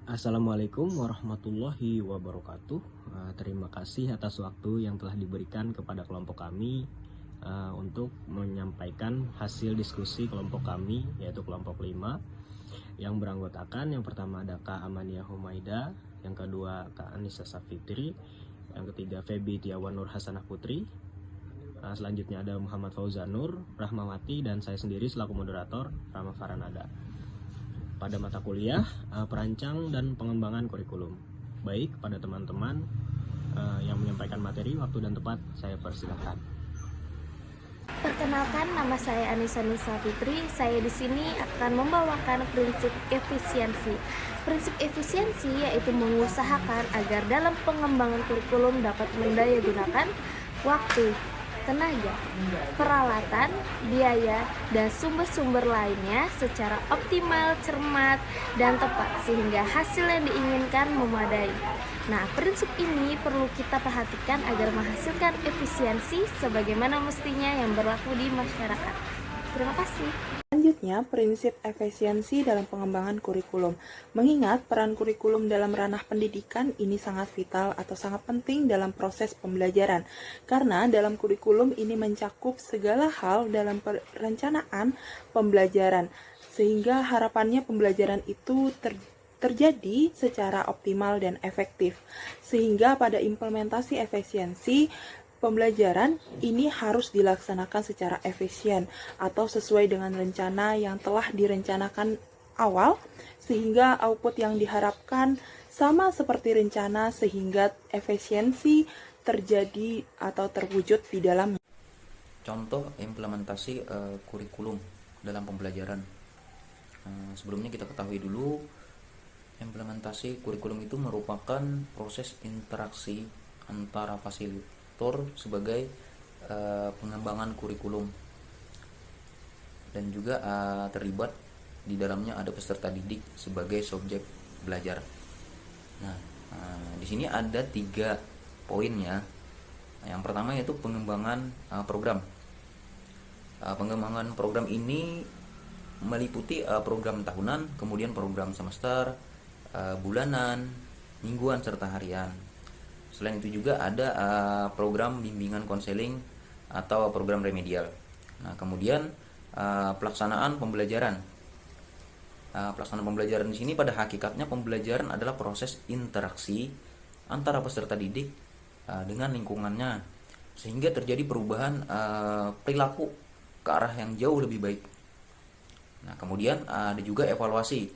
Assalamualaikum warahmatullahi wabarakatuh. Terima kasih atas waktu yang telah diberikan kepada kelompok kami untuk menyampaikan hasil diskusi kelompok kami, yaitu kelompok 5 yang beranggotakan yang pertama ada Kak Amania Humaida, yang kedua Kak Anissa Safitri, yang ketiga Febi Tiawan Nur Hasanah Putri, selanjutnya ada Muhammad Fauzanur Rahmawati, dan saya sendiri selaku moderator Rama Faranada. Pada mata kuliah perancang dan pengembangan kurikulum. Baik, pada teman-teman yang menyampaikan materi, waktu dan tempat saya persilakan. Perkenalkan, nama saya Anissa Fitri. Saya di sini akan membawakan prinsip efisiensi. Prinsip efisiensi yaitu mengusahakan agar dalam pengembangan kurikulum dapat mendayagunakan waktu, tenaga, peralatan, biaya, dan sumber-sumber lainnya secara optimal, cermat, dan tepat sehingga hasil yang diinginkan memadai. Nah, prinsip ini perlu kita perhatikan agar menghasilkan efisiensi sebagaimana mestinya yang berlaku di masyarakat. Terima kasih. Selanjutnya, prinsip efisiensi dalam pengembangan kurikulum. Mengingat peran kurikulum dalam ranah pendidikan ini sangat vital atau sangat penting dalam proses pembelajaran. Karena dalam kurikulum ini mencakup segala hal dalam perencanaan pembelajaran. Sehingga harapannya pembelajaran itu terjadi secara optimal dan efektif. Sehingga pada implementasi efisiensi, pembelajaran ini harus dilaksanakan secara efisien atau sesuai dengan rencana yang telah direncanakan awal, sehingga output yang diharapkan sama seperti rencana sehingga efisiensi terjadi atau terwujud di dalamnya. Contoh implementasi kurikulum dalam pembelajaran. Sebelumnya kita ketahui dulu, implementasi kurikulum itu merupakan proses interaksi antara fasilitator sebagai pengembangan kurikulum, dan juga terlibat di dalamnya ada peserta didik sebagai subjek belajar. Nah, di sini ada 3 poinnya. Yang pertama yaitu pengembangan program. Pengembangan program ini meliputi program tahunan, kemudian program semester, bulanan, mingguan, serta harian. Selain itu juga ada program bimbingan konseling atau program remedial. Nah, kemudian pelaksanaan pembelajaran. Pelaksanaan pembelajaran di sini pada hakikatnya pembelajaran adalah proses interaksi antara peserta didik dengan lingkungannya, sehingga terjadi perubahan perilaku ke arah yang jauh lebih baik. Nah, kemudian ada juga evaluasi.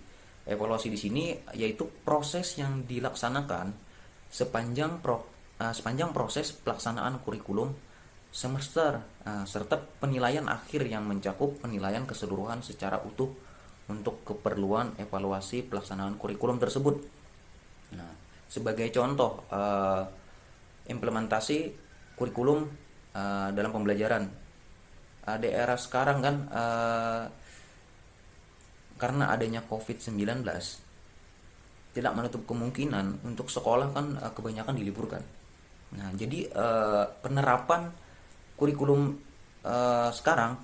Evaluasi di sini yaitu proses yang dilaksanakan sepanjang proses pelaksanaan kurikulum semester, serta penilaian akhir yang mencakup penilaian keseluruhan secara utuh untuk keperluan evaluasi pelaksanaan kurikulum tersebut. Nah, sebagai contoh implementasi kurikulum dalam pembelajaran di era sekarang kan, karena adanya COVID-19 tidak menutup kemungkinan untuk sekolah kan kebanyakan diliburkan. Nah, jadi penerapan kurikulum sekarang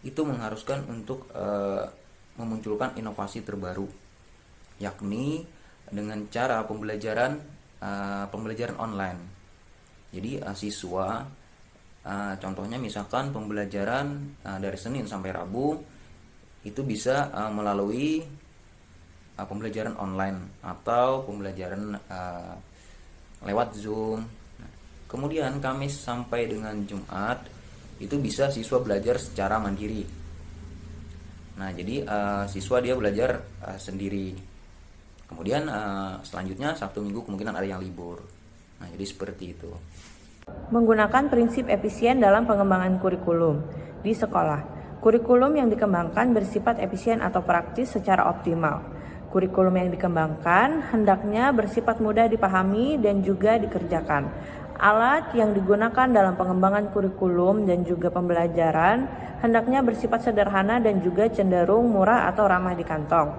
itu mengharuskan untuk memunculkan inovasi terbaru, yakni dengan cara pembelajaran online. Jadi siswa contohnya misalkan pembelajaran dari Senin sampai Rabu itu bisa melalui pembelajaran online atau pembelajaran lewat Zoom. Kemudian Kamis sampai dengan Jumat itu bisa siswa belajar secara mandiri. Nah, jadi siswa dia belajar sendiri. Kemudian selanjutnya Sabtu Minggu kemungkinan ada yang libur. Nah, jadi seperti itu. Menggunakan prinsip efisien dalam pengembangan kurikulum di sekolah. Kurikulum yang dikembangkan bersifat efisien atau praktis secara optimal. Kurikulum yang dikembangkan hendaknya bersifat mudah dipahami dan juga dikerjakan. Alat yang digunakan dalam pengembangan kurikulum dan juga pembelajaran hendaknya bersifat sederhana dan juga cenderung murah atau ramah di kantong.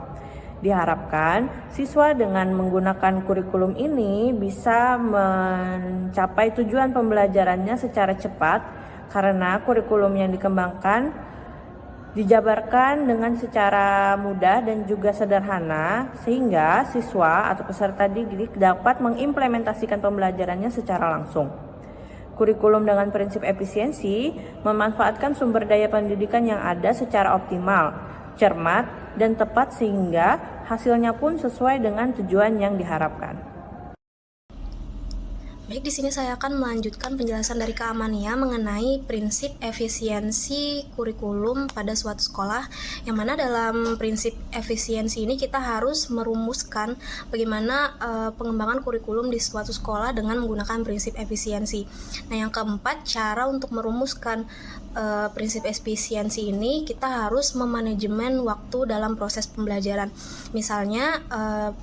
Diharapkan siswa dengan menggunakan kurikulum ini bisa mencapai tujuan pembelajarannya secara cepat, karena kurikulum yang dikembangkan dijabarkan dengan secara mudah dan juga sederhana sehingga siswa atau peserta didik dapat mengimplementasikan pembelajarannya secara langsung. Kurikulum dengan prinsip efisiensi memanfaatkan sumber daya pendidikan yang ada secara optimal, cermat, dan tepat sehingga hasilnya pun sesuai dengan tujuan yang diharapkan. Baik, di sini saya akan melanjutkan penjelasan dari Kak Amania mengenai prinsip efisiensi kurikulum pada suatu sekolah, yang mana dalam prinsip efisiensi ini kita harus merumuskan bagaimana pengembangan kurikulum di suatu sekolah dengan menggunakan prinsip efisiensi. Nah, yang keempat, cara untuk merumuskan prinsip efisiensi ini kita harus memanajemen waktu dalam proses pembelajaran. Misalnya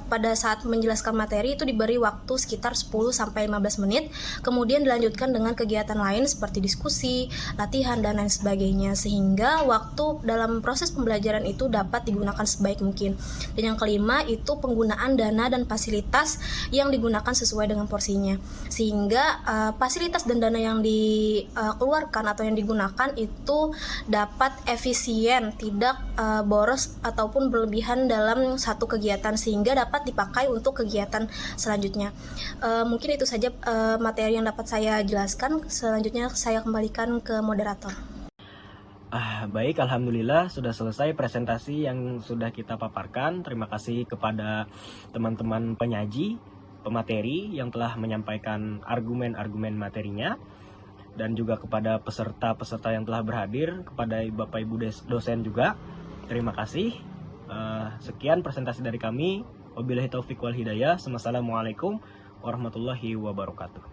pada saat menjelaskan materi itu diberi waktu sekitar 10-15 menit, kemudian dilanjutkan dengan kegiatan lain seperti diskusi, latihan, dan lain sebagainya, sehingga waktu dalam proses pembelajaran itu dapat digunakan sebaik mungkin. Dan yang kelima itu penggunaan dana dan fasilitas yang digunakan sesuai dengan porsinya, sehingga fasilitas dan dana yang dikeluarkan atau yang digunakan itu dapat efisien, tidak boros ataupun berlebihan dalam satu kegiatan, sehingga dapat dipakai untuk kegiatan selanjutnya. Mungkin itu saja materi yang dapat saya jelaskan. Selanjutnya saya kembalikan ke moderator. Baik, alhamdulillah sudah selesai presentasi yang sudah kita paparkan. Terima kasih kepada teman-teman penyaji, pemateri yang telah menyampaikan argumen-argumen materinya, dan juga kepada peserta-peserta yang telah berhadir, kepada Bapak Ibu dosen juga. Terima kasih. Sekian presentasi dari kami. Wabillahi taufiq wal hidayah. Wassalamualaikum warahmatullahi wabarakatuh.